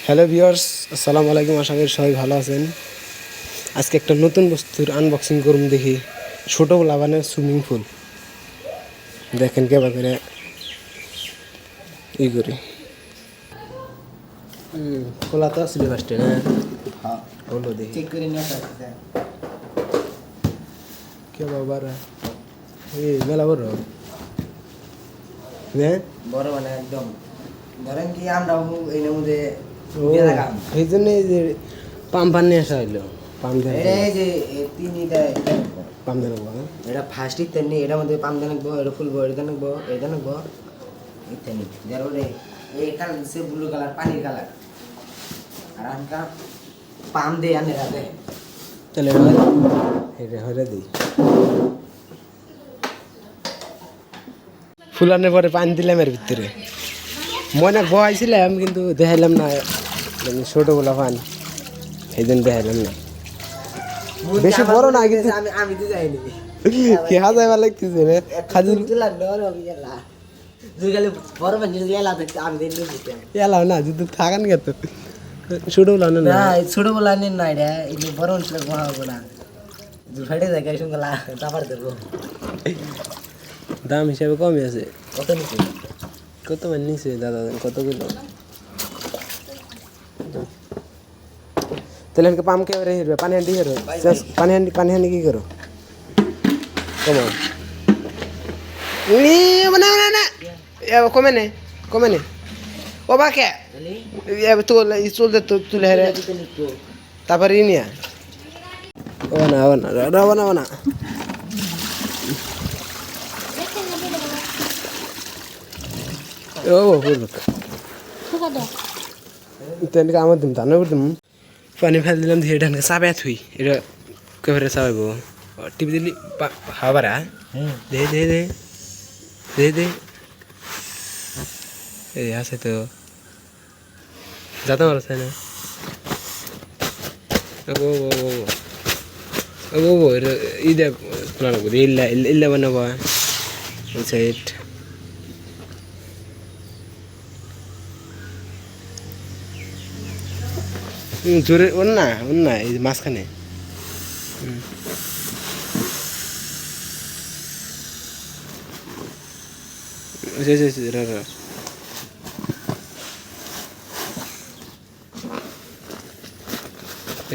Hello viewers, আসসালামু আলাইকুম। আশা করি সবাই ভালো আছেন। আজকে একটা নতুন বস্তুর আনবক্সিং করুন। দেখি ছোটো লাভানের সুইমিং পুল। দেখেন কেবা করে ই করি। খোলা তো আসলে ফার্স্টে না? হ্যাঁ, হলো দেখি চেক করে নিয়ে আসা কে বাবা এই মেলা বড় হ্যাঁ, বড় মানে একদম ধরেন কি আমরা এই মধ্যে এই জন্য এই যে পাম্প নিয়ে আসা হইলো। পাম্প দেন এই যে তিনটা পাম্প দেন এটা ফার্স্ট ইত্যাদি এটার মধ্যে পাম দেন এটা ফুলবো এটা নেবো ইত্যাদি যারপরে এই কালার দিচ্ছে ব্লু কালার পানির কালার আর আনকা পাম দিয়ে আনে রাতে তাহলে এটা হয়ে দিই। ফুলানোর পরে পানি দিলাম এর ভিতরে। মনে বহাইছিলাম কিন্তু দেখাইলাম না, ছোটোগুলা পান এই জন্য দেখাইলাম না। বেশি বড় না কিন্তু আমি তো যাইনি কে হাজার ভালো লাগতেছে রে খাজুর বড় পানি এলা দেখতে আমি দেখতে এলাও না যদি থাকান গেত ছোটোগুলা না না ছোট বলা নেন না এটা এই বড় অঞ্চলে বলা হবে না ফাইটে যায় গাই সঙ্গে চাপার দেবো দাম হিসাবে কমই আছে। কত নিচ্ছে কত মানে নিছে দাদা, কতগুলো? তাহলে পাম কে হেরবে পানি হান্ডি হেরো, পানি হান্ডি কি করো কমা কমে নে ও বাকে চলতে তুলে হেরে তারপরে নিয়া ও না ও তেনকে আমার দিম তা নয় দিম পানি ফেল দিলাম ধীরে ঢানকে চাবে থুই এটা কেবারে চাবাইব টিপি দিলি হাবারা দে দে দে দে দে এই আছে তো যাতে পারছে না ও ইদে খোলা লাগবো ইল্লা ইল্লা বানাবা সাইড জোরে ওর না এই মাঝখানে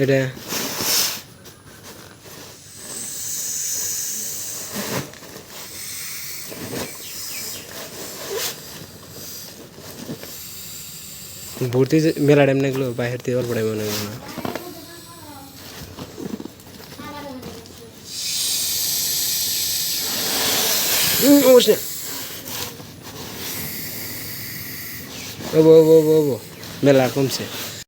এটা ভর্তি মেলা টাইম লাগলো বাইরের থেকে অল্প টাইম মনে হয় না। মেলা কমছে।